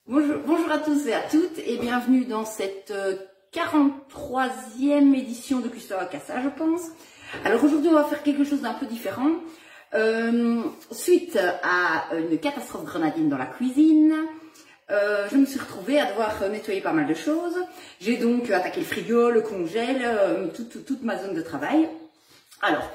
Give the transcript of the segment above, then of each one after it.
Bonjour à tous et à toutes et bienvenue dans cette 43e édition de Cuistot à Cassa, je pense. Alors aujourd'hui on va faire quelque chose d'un peu différent. Suite à une catastrophe grenadine dans la cuisine, je me suis retrouvée à devoir nettoyer pas mal de choses. J'ai donc attaqué le frigo, le congèle, toute ma zone de travail. Alors,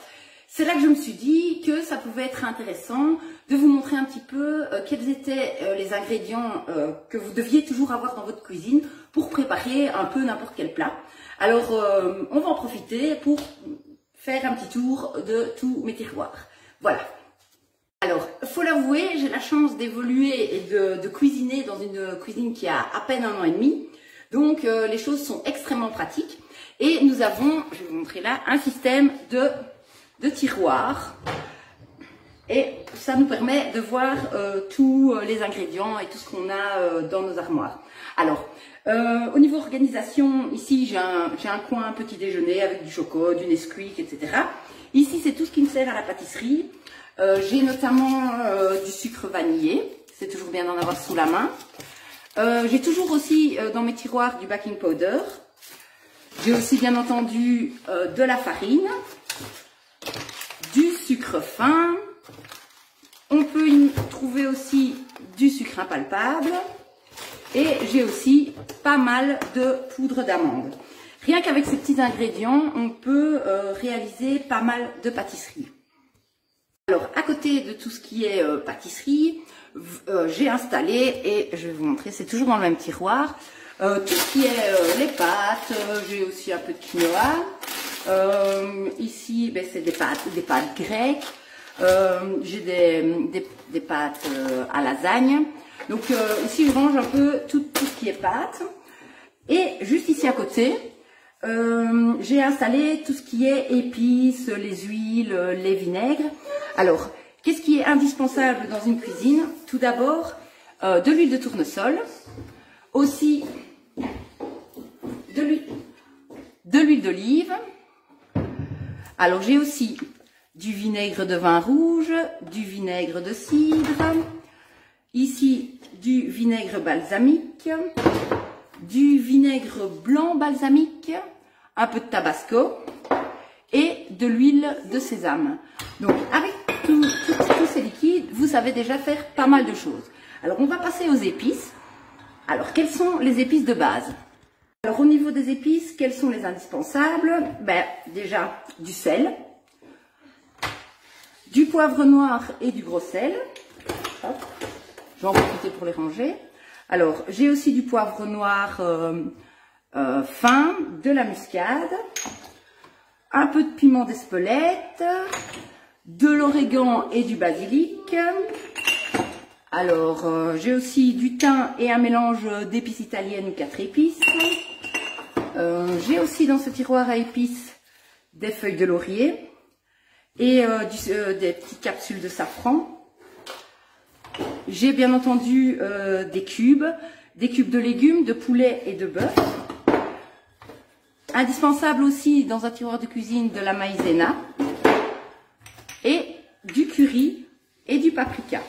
c'est là que je me suis dit que ça pouvait être intéressant de vous montrer un petit peu quels étaient les ingrédients que vous deviez toujours avoir dans votre cuisine pour préparer un peu n'importe quel plat. Alors, on va en profiter pour faire un petit tour de tous mes tiroirs. Voilà. Alors, faut l'avouer, j'ai la chance d'évoluer et de cuisiner dans une cuisine qui a à peine 1 an et demi. Donc, les choses sont extrêmement pratiques. Et nous avons, je vais vous montrer là, un système de tiroirs. Et ça nous permet de voir tous les ingrédients et tout ce qu'on a dans nos armoires. Alors, au niveau organisation, ici j'ai un coin petit déjeuner avec du chocolat, du Nesquik, etc. Ici c'est tout ce qui me sert à la pâtisserie. J'ai notamment du sucre vanillé, c'est toujours bien d'en avoir sous la main. J'ai toujours aussi dans mes tiroirs du baking powder. J'ai aussi bien entendu de la farine, du sucre fin. On peut y trouver aussi du sucre impalpable et j'ai aussi pas mal de poudre d'amande. Rien qu'avec ces petits ingrédients, on peut réaliser pas mal de pâtisserie. Alors, à côté de tout ce qui est pâtisserie, j'ai installé, et je vais vous montrer, c'est toujours dans le même tiroir, tout ce qui est les pâtes, j'ai aussi un peu de quinoa. Ici, ben, c'est des pâtes grecques. J'ai des pâtes à lasagne. Donc ici je range un peu tout ce qui est pâtes. Et juste ici à côté, j'ai installé tout ce qui est épices, les huiles, les vinaigres. Alors, qu'est-ce qui est indispensable dans une cuisine? Tout d'abord, de l'huile de tournesol, aussi de l'huile d'olive. Alors j'ai aussi du vinaigre de vin rouge, du vinaigre de cidre, ici du vinaigre balsamique, du vinaigre blanc balsamique, un peu de tabasco et de l'huile de sésame. Donc avec tous ces liquides, vous savez déjà faire pas mal de choses. Alors on va passer aux épices. Alors quelles sont les épices de base? Alors au niveau des épices, quels sont les indispensables? Ben déjà du sel, du poivre noir et du gros sel. Hop, je vais en profiter pour les ranger. Alors, j'ai aussi du poivre noir fin, de la muscade, un peu de piment d'Espelette, de l'origan et du basilic. Alors, j'ai aussi du thym et un mélange d'épices italiennes ou 4 épices. J'ai aussi dans ce tiroir à épices des feuilles de laurier et des petites capsules de safran. J'ai bien entendu des cubes de légumes, de poulet et de bœuf. Indispensable aussi dans un tiroir de cuisine de la maïzena et du curry et du paprika.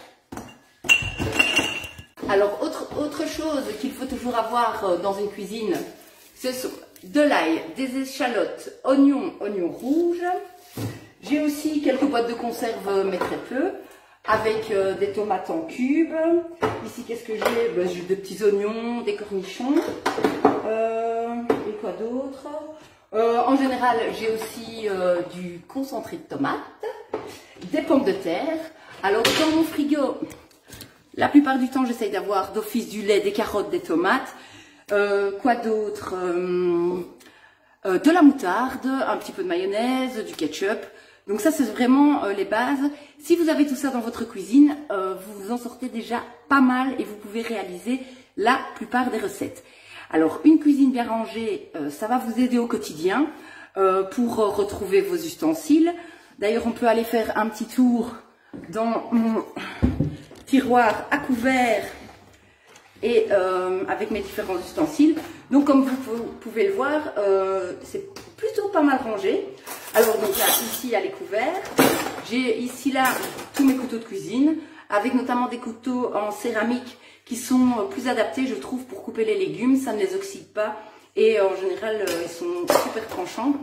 Alors autre chose qu'il faut toujours avoir dans une cuisine, ce sont de l'ail, des échalotes, oignons rouges. J'ai aussi quelques boîtes de conserve, mais très peu, avec des tomates en cubes. Ici, qu'est-ce que j'ai? Ben, j'ai des petits oignons, des cornichons. Et quoi d'autre? En général, j'ai aussi du concentré de tomates, des pommes de terre. Alors, dans mon frigo, la plupart du temps, j'essaye d'avoir d'office du lait, des carottes, des tomates. Quoi d'autre? De la moutarde, un petit peu de mayonnaise, du ketchup. Donc ça, c'est vraiment les bases. Si vous avez tout ça dans votre cuisine, vous vous en sortez déjà pas mal et vous pouvez réaliser la plupart des recettes. Alors, une cuisine bien rangée, ça va vous aider au quotidien pour retrouver vos ustensiles. D'ailleurs, on peut aller faire un petit tour dans mon tiroir à couvert et avec mes différents ustensiles. Donc comme vous pouvez le voir, c'est plutôt pas mal rangé. Alors donc là, ici il y a les couverts. J'ai ici là tous mes couteaux de cuisine, avec notamment des couteaux en céramique qui sont plus adaptés, je trouve, pour couper les légumes. Ça ne les oxyde pas et en général, ils sont super tranchants.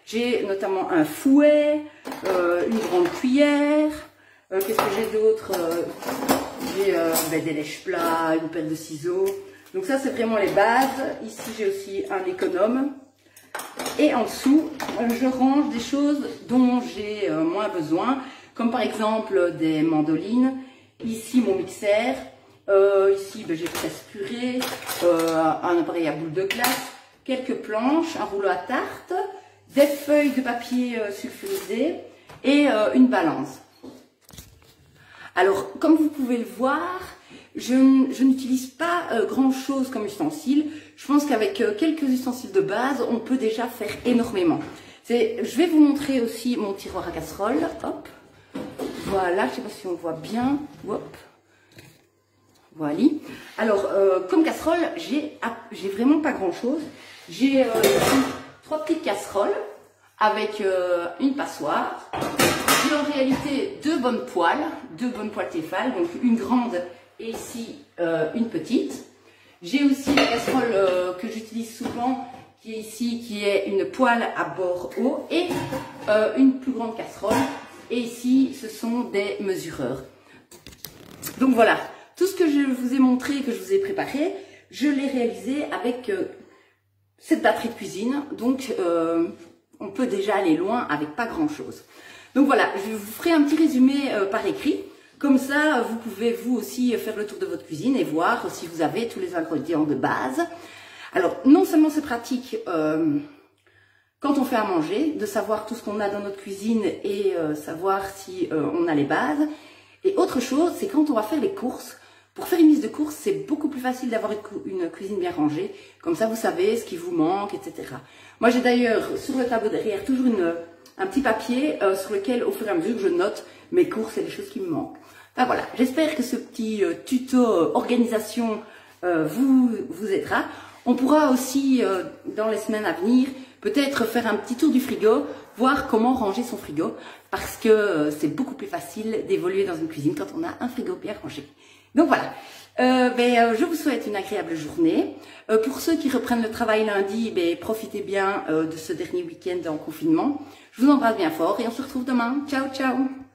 J'ai notamment un fouet, une grande cuillère. Qu'est-ce que j'ai d'autre? J'ai des lèche-plats, une paire de ciseaux. Donc ça, c'est vraiment les bases. Ici, j'ai aussi un économe. Et en dessous, je range des choses dont j'ai moins besoin, comme par exemple des mandolines. Ici, mon mixeur. Ici, j'ai presse purée, un appareil à boule de glace, quelques planches, un rouleau à tarte, des feuilles de papier sulfurisé et une balance. Alors, comme vous pouvez le voir, je n'utilise pas grand chose comme ustensile. Je pense qu'avec quelques ustensiles de base, on peut déjà faire énormément. Je vais vous montrer aussi mon tiroir à casserole. Hop, voilà, je ne sais pas si on voit bien. Hop. Voilà. Alors, comme casserole, j'ai vraiment pas grand chose. J'ai 3 petites casseroles avec une passoire. J'ai en réalité 2 bonnes poêles Tefal, donc une grande et ici une petite. J'ai aussi la casserole que j'utilise souvent, qui est ici, qui est une poêle à bord haut et une plus grande casserole. Et ici, ce sont des mesureurs. Donc voilà, tout ce que je vous ai montré, que je vous ai préparé, je l'ai réalisé avec cette batterie de cuisine. Donc on peut déjà aller loin avec pas grand chose. Donc voilà, je vous ferai un petit résumé par écrit. Comme ça, vous pouvez vous aussi faire le tour de votre cuisine et voir si vous avez tous les ingrédients de base. Alors, non seulement c'est pratique quand on fait à manger, de savoir tout ce qu'on a dans notre cuisine et savoir si on a les bases. Et autre chose, c'est quand on va faire les courses. Pour faire une liste de courses, c'est beaucoup plus facile d'avoir une cuisine bien rangée. Comme ça, vous savez ce qui vous manque, etc. Moi, j'ai d'ailleurs sur le tableau derrière toujours un petit papier sur lequel, au fur et à mesure, je note mes courses et les choses qui me manquent. Enfin voilà, j'espère que ce petit tuto organisation vous aidera. On pourra aussi, dans les semaines à venir, peut-être faire un petit tour du frigo, voir comment ranger son frigo, parce que c'est beaucoup plus facile d'évoluer dans une cuisine quand on a un frigo bien rangé. Donc voilà, je vous souhaite une agréable journée. Pour ceux qui reprennent le travail lundi, profitez bien de ce dernier week-end en confinement. Je vous embrasse bien fort et on se retrouve demain. Ciao, ciao!